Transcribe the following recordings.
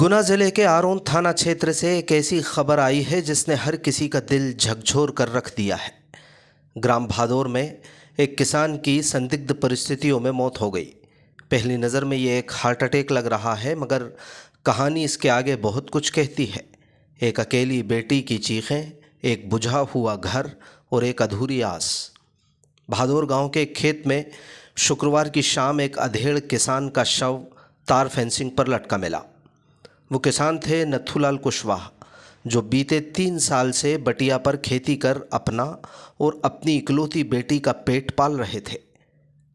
गुना जिले के आरोन थाना क्षेत्र से एक ऐसी खबर आई है जिसने हर किसी का दिल झकझोर कर रख दिया है। ग्राम भादौर में एक किसान की संदिग्ध परिस्थितियों में मौत हो गई। पहली नज़र में ये एक हार्ट अटैक लग रहा है, मगर कहानी इसके आगे बहुत कुछ कहती है। एक अकेली बेटी की चीखें, एक बुझा हुआ घर और एक अधूरी आस। भादौर गांव के एक खेत में शुक्रवार की शाम एक अधेड़ किसान का शव तार फेंसिंग पर लटका मिला। वो किसान थे नथुलाल कुशवाहा, जो बीते 3 साल से बटिया पर खेती कर अपना और अपनी इकलौती बेटी का पेट पाल रहे थे।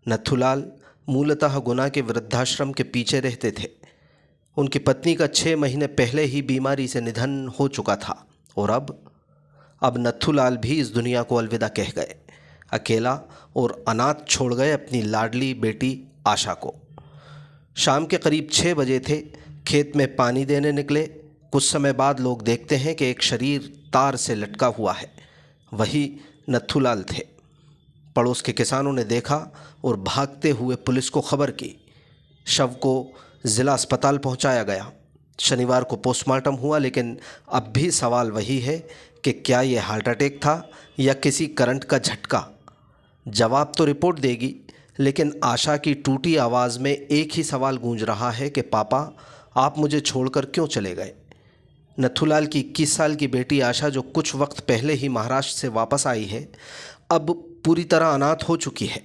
नथुलाल मूलतः गुना के वृद्धाश्रम के पीछे रहते थे। उनकी पत्नी का 6 महीने पहले ही बीमारी से निधन हो चुका था और अब नथुलाल भी इस दुनिया को अलविदा कह गए। अकेला और अनाथ छोड़ गए अपनी लाडली बेटी आशा को। शाम के करीब 6 बजे थे। खेत में पानी देने निकले। कुछ समय बाद लोग देखते हैं कि एक शरीर तार से लटका हुआ है। वही नथुलाल थे। पड़ोस के किसानों ने देखा और भागते हुए पुलिस को खबर की। शव को ज़िला अस्पताल पहुंचाया गया। शनिवार को पोस्टमार्टम हुआ, लेकिन अब भी सवाल वही है कि क्या ये हार्ट अटैक था या किसी करंट का झटका। जवाब तो रिपोर्ट देगी, लेकिन आशा की टूटी आवाज़ में एक ही सवाल गूंज रहा है कि पापा, आप मुझे छोड़कर क्यों चले गए। नथुलाल की 21 साल की बेटी आशा, जो कुछ वक्त पहले ही महाराष्ट्र से वापस आई है, अब पूरी तरह अनाथ हो चुकी है।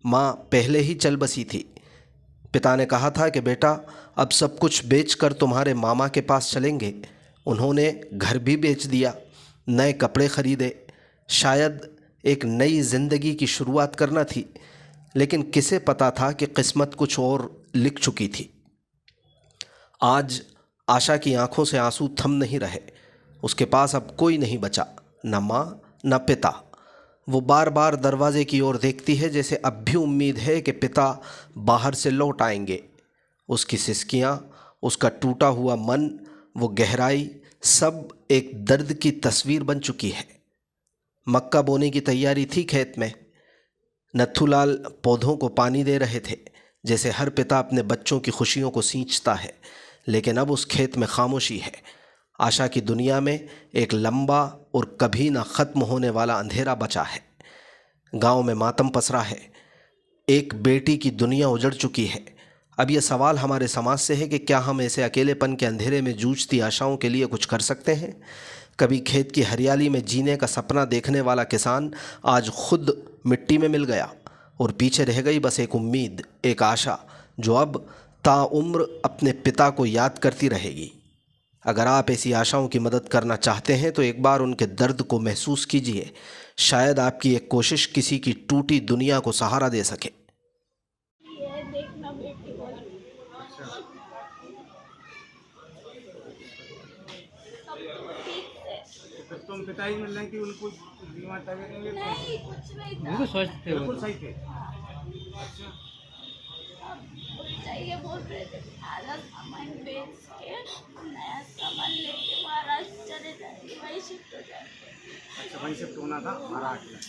माँ पहले ही चल बसी थी। पिता ने कहा था कि बेटा, अब सब कुछ बेचकर तुम्हारे मामा के पास चलेंगे। उन्होंने घर भी बेच दिया, नए कपड़े खरीदे। शायद एक नई ज़िंदगी की शुरुआत करना थी, लेकिन किसे पता था कि किस्मत कुछ और लिख चुकी थी। आज आशा की आंखों से आंसू थम नहीं रहे। उसके पास अब कोई नहीं बचा, न माँ न पिता। वो बार बार दरवाजे की ओर देखती है, जैसे अब भी उम्मीद है कि पिता बाहर से लौट आएंगे। उसकी सिसकियाँ, उसका टूटा हुआ मन, वो गहराई, सब एक दर्द की तस्वीर बन चुकी है। मक्का बोने की तैयारी थी खेत में। नथुलाल पौधों को पानी दे रहे थे, जैसे हर पिता अपने बच्चों की खुशियों को सींचता है। लेकिन अब उस खेत में खामोशी है। आशा की दुनिया में एक लंबा और कभी ना ख़त्म होने वाला अंधेरा बचा है। गांव में मातम पसरा है। एक बेटी की दुनिया उजड़ चुकी है। अब यह सवाल हमारे समाज से है कि क्या हम ऐसे अकेलेपन के अंधेरे में जूझती आशाओं के लिए कुछ कर सकते हैं। कभी खेत की हरियाली में जीने का सपना देखने वाला किसान आज खुद मिट्टी में मिल गया और पीछे रह गई बस एक उम्मीद, एक आशा, जो अब ताउम्र अपने पिता को याद करती रहेगी। अगर आप ऐसी आशाओं की मदद करना चाहते हैं तो एक बार उनके दर्द को महसूस कीजिए। शायद आपकी एक कोशिश किसी की टूटी दुनिया को सहारा दे सके। ये देखना बेटी को तो तुम पिता ही मिल रहे कि उनको बीमार तबीयत नहीं, कुछ नहीं था। बिल्कुल स्वस्थ थे, बिल्कुल सही थे। अच्छा, चाहिए बोल रहे थे आधा सामान बेच के नया सामान लेके महाराष्ट्र चले जाएंगे, वही शिफ्ट हो जाएंगे। अच्छा, वहीं शिफ्ट होना था महाराष्ट्र में।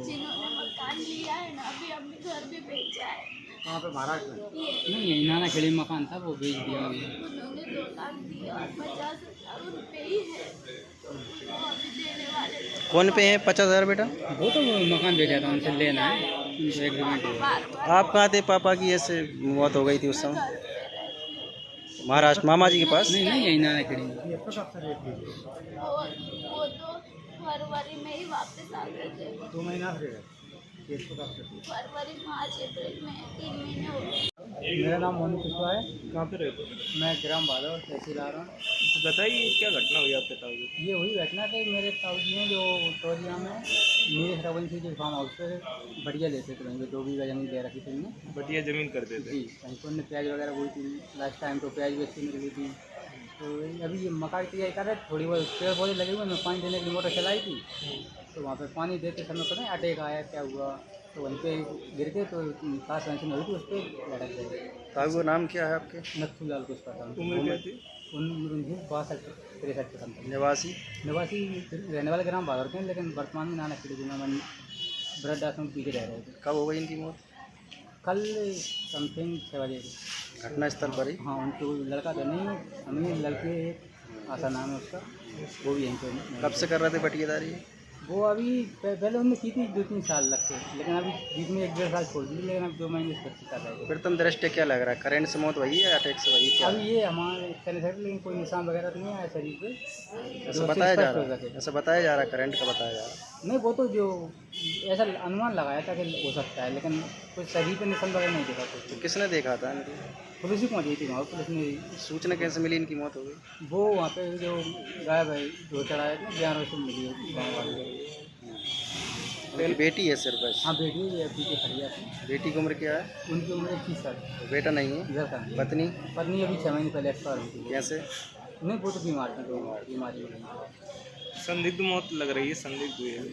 जिन्होंने मकान लिया है ना, अभी हमने घर भी बेचा है। कहाँ पे, महाराष्ट्र में? नहीं, यही नाना खेड़ी मकान था, वो बेच दिया अभी। उन्होंने 2 लाख दिया और 50,000 रुपये ही है, तो वो अभी देने वाले थे। कौन पे है 50,000 बेटा? वो तो मकान बेचा था, उनसे लेना है, उनसे एग्रीमेंट है। बार-बार आप कहाँ थे? पापा की ऐसे मौत हो गई थी उस समय? घर पे रहती महाराष्ट्र मामा जी के पास? नहीं नहीं, यही नाना खेड़ी में। ये तो कब से रहती है? वो तो फरवरी में ही वापस आ गए थे। 2 महीना से रहे। ये तो कब से थी? फरवरी, मार्च, अप्रैल में 3 महीने हो गए। मेरा नाम मोनू कुशवाहा है। कहाँ पे रहते हो? मैं ग्राम भादौर तहसील आ रहा हूँ। तो बताइए क्या घटना हुई आपके ताऊ? ये हुई घटना कि मेरे ताऊ जी हैं जो टोरिया में मेरे रवंशी के फार्म हाउस पे बढ़िया लेते थे, वहीं पे 2 बीघा जमीन दे रखी थी उन्होंने। बढ़िया जमीन करते थे। जी, वहीं पर उन्होंने प्याज वगैरह बोई थी। लास्ट टाइम तो प्याज बेचती मिल गई थी। तो अभी ये मकाई की तैयारी कर रहे थे, थोड़ी बहुत पेड़ पौधे लगे हुए, मैं पानी देने की मोटर चलाई थी, तो वहाँ पे पानी देते समय पता नहीं अटैक आया क्या हुआ, तो वहीं पे गिर गए, तो खास टेंशन हुई थी, उस पर लटक गए। ताऊ का नाम क्या है आपके? नथुलाल कुछ पता उम्र क्या थी? उनकी 62-63 के समथिंग। निवासी? निवासी रहने वाले ग्राम भादौर के हैं, लेकिन वर्तमान में नाना खेड़ी में वृद्धाश्रम के पीछे रह रहे थे। कब हो गई इनकी मौत? कल समथिंग 6 बजे। घटनास्थल पर ही। हाँ, उनको लड़का तो नहीं, हमें लड़के एक आशा नाम है उसका, वो भी यहीं पे। कब से कर रहे थे बटियादारी? वो अभी पहले उनने की थी 2-3 साल लगते, लेकिन अभी बीच में 1-1.5 साल छोड़ दी, लेकिन अब 2 महीने से कर रहे हैं। प्रथम दृष्टया क्या लग रहा है, करंट से मौत हुई है या अटैक से हुई है क्या? अभी ये हमारे कहने सकते, लेकिन कोई निशान वगैरह तो नहीं आया शरीर पे। ऐसा जो बताया जा स्पष्ट हो रहा सके। है, ऐसा बताया जा रहा है, करंट का बताया जा रहा है। नहीं, वो तो जो ऐसा अनुमान लगाया था कि हो सकता है, लेकिन कुछ शरीर पे निशान वगैरह नहीं देखा कुछ। तो किसने देखा था इनको? पुलिस ही पहुँच गई थी वहाँ, पुलिस ने। सूचना कैसे मिली इनकी मौत हो गई? वो वहाँ पे जो गायब है, जो चढ़ाए थे 11 से मिली है गाँव वाले। उनकी बेटी है सिर्फ बस? हाँ, बेटी है, पीछे खड़ी है अपनी। बेटी की उम्र क्या है? उनकी उम्र 21 साल। बेटा नहीं है? इधर का पत्नी? पत्नी अभी 6 महीने पहले एक्सपायर हुई थी। कैसे? नहीं, वो तो बीमार थी, बीमारी हो गई। संदिग्ध मौत लग रही है, संदिग्ध हुई है।